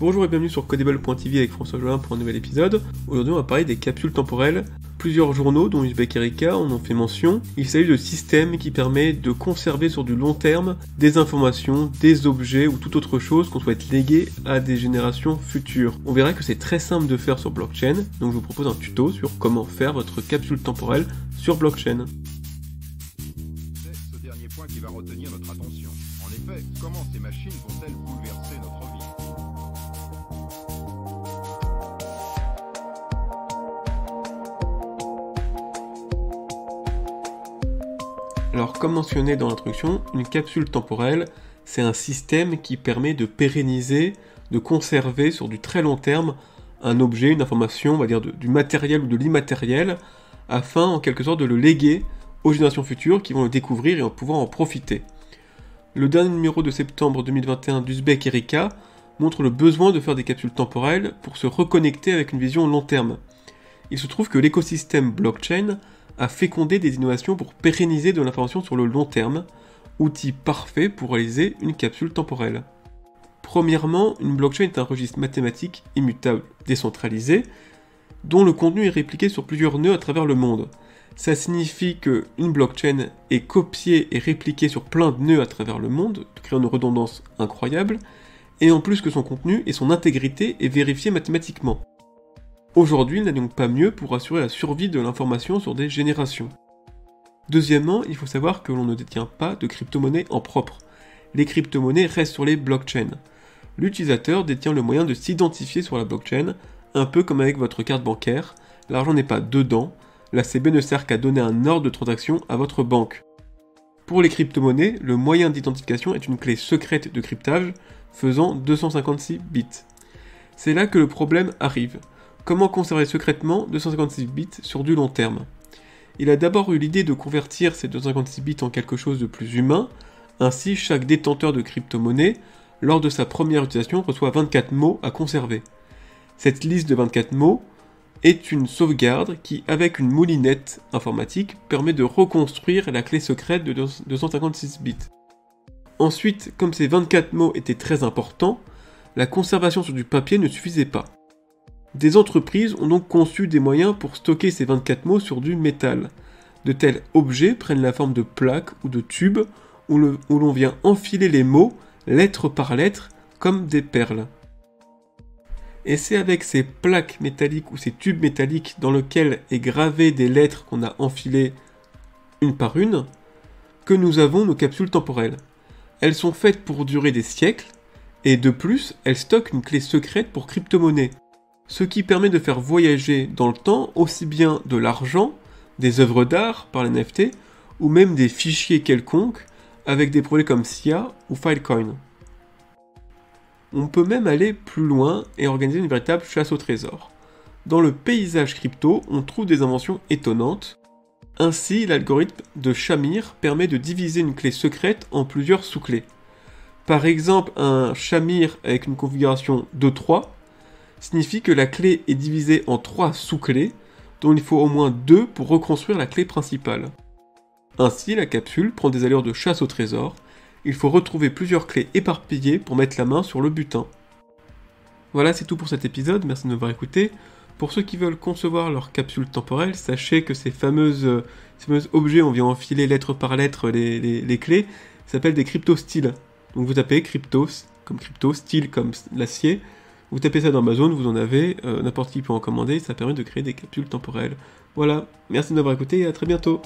Bonjour et bienvenue sur Codable.tv avec François Jolin pour un nouvel épisode. Aujourd'hui on va parler des capsules temporelles. Plusieurs journaux, dont Uzbek Erika, en ont fait mention. Il s'agit de systèmes qui permettent de conserver sur du long terme des informations, des objets ou toute autre chose qu'on souhaite léguer à des générations futures. On verra que c'est très simple de faire sur blockchain, donc je vous propose un tuto sur comment faire votre capsule temporelle sur blockchain. C'est ce dernier point qui va retenir notre attention. En effet, comment ces machines vont-elles bouleverser notre vie ? Alors comme mentionné dans l'introduction, une capsule temporelle, c'est un système qui permet de pérenniser, de conserver sur du très long terme un objet, une information, on va dire du matériel ou de l'immatériel, afin en quelque sorte de le léguer aux générations futures qui vont le découvrir et pouvoir en profiter. Le dernier numéro de septembre 2021 d'Uzbek Erika montre le besoin de faire des capsules temporelles pour se reconnecter avec une vision long terme. Il se trouve que l'écosystème blockchain a fécondé des innovations pour pérenniser de l'information sur le long terme, outil parfait pour réaliser une capsule temporelle. Premièrement, une blockchain est un registre mathématique immutable, décentralisé, dont le contenu est répliqué sur plusieurs nœuds à travers le monde. Ça signifie qu'une blockchain est copiée et répliquée sur plein de nœuds à travers le monde, créant une redondance incroyable, et en plus que son contenu et son intégrité est vérifié mathématiquement. Aujourd'hui, il n'est donc pas mieux pour assurer la survie de l'information sur des générations. Deuxièmement, il faut savoir que l'on ne détient pas de crypto-monnaies en propre. Les crypto-monnaies restent sur les blockchains. L'utilisateur détient le moyen de s'identifier sur la blockchain, un peu comme avec votre carte bancaire. L'argent n'est pas dedans, la CB ne sert qu'à donner un ordre de transaction à votre banque. Pour les crypto-monnaies, le moyen d'identification est une clé secrète de cryptage faisant 256 bits. C'est là que le problème arrive. Comment conserver secrètement 256 bits sur du long terme ? Il a d'abord eu l'idée de convertir ces 256 bits en quelque chose de plus humain, ainsi chaque détenteur de crypto-monnaie, lors de sa première utilisation, reçoit 24 mots à conserver. Cette liste de 24 mots est une sauvegarde qui, avec une moulinette informatique, permet de reconstruire la clé secrète de 256 bits. Ensuite, comme ces 24 mots étaient très importants, la conservation sur du papier ne suffisait pas. Des entreprises ont donc conçu des moyens pour stocker ces 24 mots sur du métal. De tels objets prennent la forme de plaques ou de tubes où l'on vient enfiler les mots, lettre par lettre, comme des perles. Et c'est avec ces plaques métalliques ou ces tubes métalliques dans lesquels est gravé des lettres qu'on a enfilées une par une, que nous avons nos capsules temporelles. Elles sont faites pour durer des siècles, et de plus, elles stockent une clé secrète pour crypto-monnaie. Ce qui permet de faire voyager dans le temps aussi bien de l'argent, des œuvres d'art par les NFT, ou même des fichiers quelconques avec des projets comme SIA ou Filecoin. On peut même aller plus loin et organiser une véritable chasse au trésor. Dans le paysage crypto, on trouve des inventions étonnantes. Ainsi, l'algorithme de Shamir permet de diviser une clé secrète en plusieurs sous-clés. Par exemple, un Shamir avec une configuration 2-3 signifie que la clé est divisée en 3 sous-clés, dont il faut au moins 2 pour reconstruire la clé principale. Ainsi, la capsule prend des allures de chasse au trésor. Il faut retrouver plusieurs clés éparpillées pour mettre la main sur le butin. Voilà, c'est tout pour cet épisode, merci de m'avoir écouté. Pour ceux qui veulent concevoir leur capsule temporelle, sachez que ces fameux objets, on vient enfiler lettre par lettre les clés, s'appellent des crypto-styles. Donc vous tapez crypto, comme crypto, style comme l'acier. Vous tapez ça dans Amazon, vous en avez, n'importe qui peut en commander, ça permet de créer des capsules temporelles. Voilà, merci de m'avoir écouté et à très bientôt.